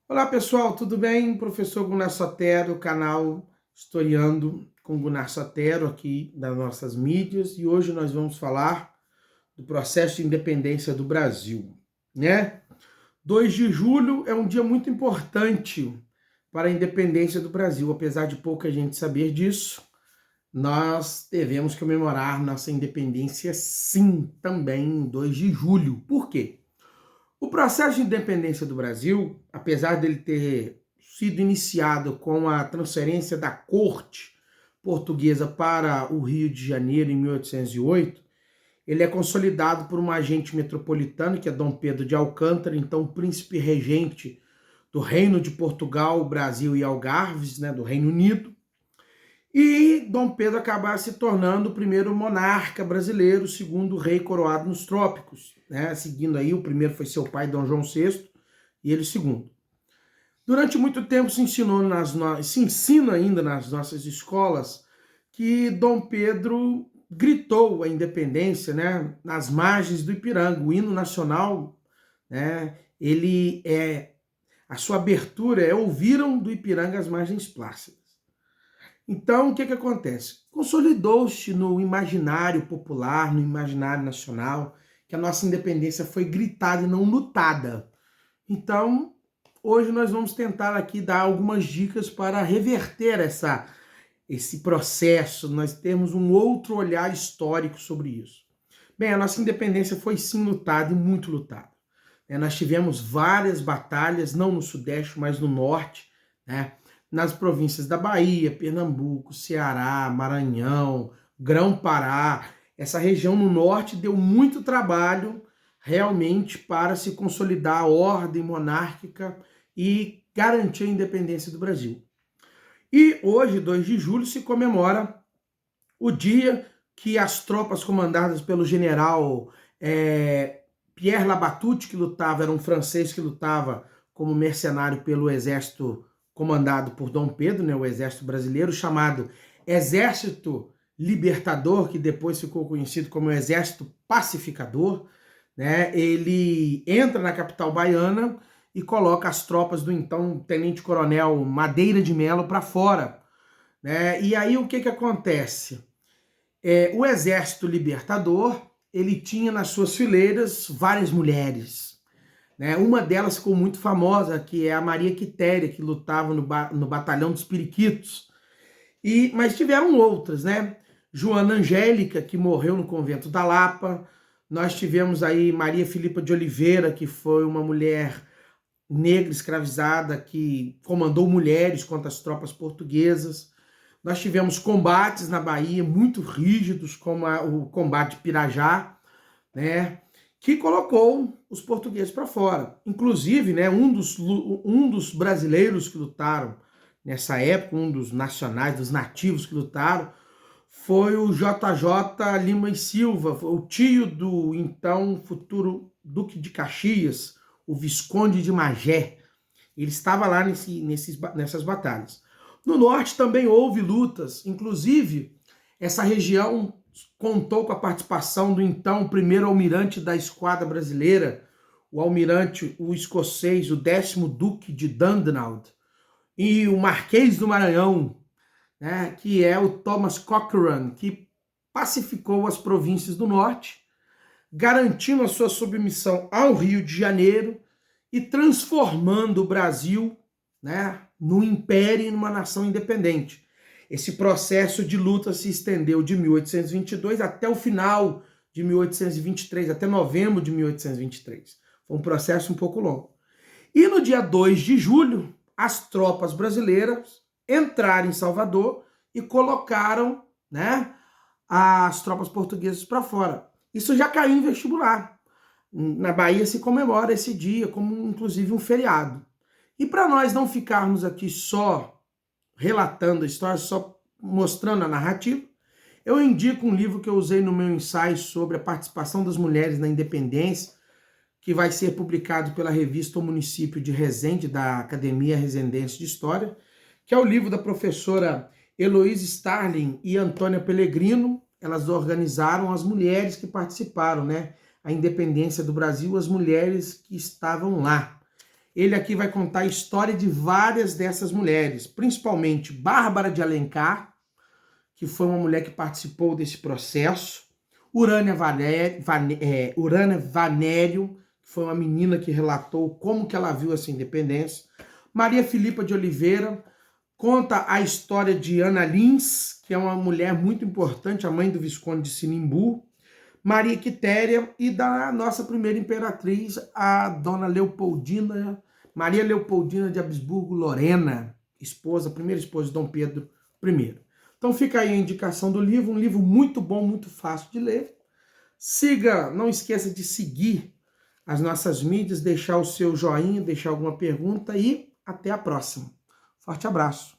Olá pessoal, tudo bem? Professor Gunnar Sotero, canal Historiando com Gunnar Sotero aqui das nossas mídias, e hoje nós vamos falar do processo de independência do Brasil, né? 2 de julho é um dia muito importante para a independência do Brasil, apesar de pouca gente saber disso. Nós devemos comemorar nossa independência sim, também em 2 de julho. Por quê? O processo de independência do Brasil, apesar dele ter sido iniciado com a transferência da corte portuguesa para o Rio de Janeiro em 1808, ele é consolidado por um agente metropolitano, que é Dom Pedro de Alcântara, então príncipe regente do Reino de Portugal, Brasil e Algarves, né, do Reino Unido. E Dom Pedro acaba se tornando o primeiro monarca brasileiro, o segundo rei coroado nos trópicos, né? Seguindo aí, o primeiro foi seu pai, Dom João VI, e ele o segundo. Durante muito tempo se ensina ainda nas nossas escolas que Dom Pedro gritou a independência, né, nas margens do Ipiranga. O hino nacional, né, a sua abertura é ouviram do Ipiranga as margens plácidas. Então, o que acontece? Consolidou-se no imaginário popular, no imaginário nacional, que a nossa independência foi gritada e não lutada. Então, hoje nós vamos tentar aqui dar algumas dicas para reverter esse processo, nós temos um outro olhar histórico sobre isso. Bem, a nossa independência foi sim lutada e muito lutada. Nós tivemos várias batalhas, não no Sudeste, mas no Norte, né? Nas províncias da Bahia, Pernambuco, Ceará, Maranhão, Grão-Pará. Essa região no norte deu muito trabalho realmente para se consolidar a ordem monárquica e garantir a independência do Brasil. E hoje, 2 de julho, se comemora o dia que as tropas comandadas pelo general Pierre Labatut, que lutava, era um francês que lutava como mercenário pelo exército comandado por Dom Pedro, né, o exército brasileiro, chamado Exército Libertador, que depois ficou conhecido como Exército Pacificador, né? Ele entra na capital baiana e coloca as tropas do então tenente-coronel Madeira de Mello para fora, né? E aí o que acontece? O Exército Libertador, ele tinha nas suas fileiras várias mulheres, né? Uma delas ficou muito famosa, que é a Maria Quitéria, que lutava no Batalhão dos Periquitos. Mas tiveram outras, né? Joana Angélica, que morreu no convento da Lapa. Nós tivemos aí Maria Filipa de Oliveira, que foi uma mulher negra escravizada que comandou mulheres contra as tropas portuguesas. Nós tivemos combates na Bahia muito rígidos, como o combate de Pirajá, né, que colocou os portugueses para fora. Inclusive, né, um dos brasileiros que lutaram nessa época, um dos nacionais, dos nativos que lutaram, foi o JJ Lima e Silva, o tio do então futuro Duque de Caxias, o Visconde de Magé. Ele estava lá nessas batalhas. No norte também houve lutas, inclusive essa região contou com a participação do então primeiro almirante da esquadra brasileira, o escocês, o 10º Duque de Dundonald, e o Marquês do Maranhão, né, que é o Thomas Cochrane, que pacificou as províncias do norte, garantindo a sua submissão ao Rio de Janeiro e transformando o Brasil, né, num império e numa nação independente. Esse processo de luta se estendeu de 1822 até o final de 1823, até novembro de 1823. Foi um processo um pouco longo. E no dia 2 de julho, as tropas brasileiras entraram em Salvador e colocaram, né, as tropas portuguesas para fora. Isso já caiu em vestibular. Na Bahia se comemora esse dia como inclusive um feriado. E para nós não ficarmos aqui só relatando a história, só mostrando a narrativa, eu indico um livro que eu usei no meu ensaio sobre a participação das mulheres na independência, que vai ser publicado pela revista O Município de Resende, da Academia Resendense de História, que é o livro da professora Heloísa Starling e Antônia Pellegrino. Elas organizaram as mulheres que participaram, né? A independência do Brasil, as mulheres que estavam lá. Ele aqui vai contar a história de várias dessas mulheres, principalmente Bárbara de Alencar, que foi uma mulher que participou desse processo, Urânia Vanério, que foi uma menina que relatou como que ela viu essa independência, Maria Filipa de Oliveira, conta a história de Ana Lins, que é uma mulher muito importante, a mãe do Visconde de Sinimbu, Maria Quitéria e da nossa primeira imperatriz, a dona Leopoldina, Maria Leopoldina de Habsburgo-Lorena, primeira esposa de Dom Pedro I. Então fica aí a indicação do livro, um livro muito bom, muito fácil de ler. Siga, não esqueça de seguir as nossas mídias, deixar o seu joinha, deixar alguma pergunta e até a próxima. Forte abraço.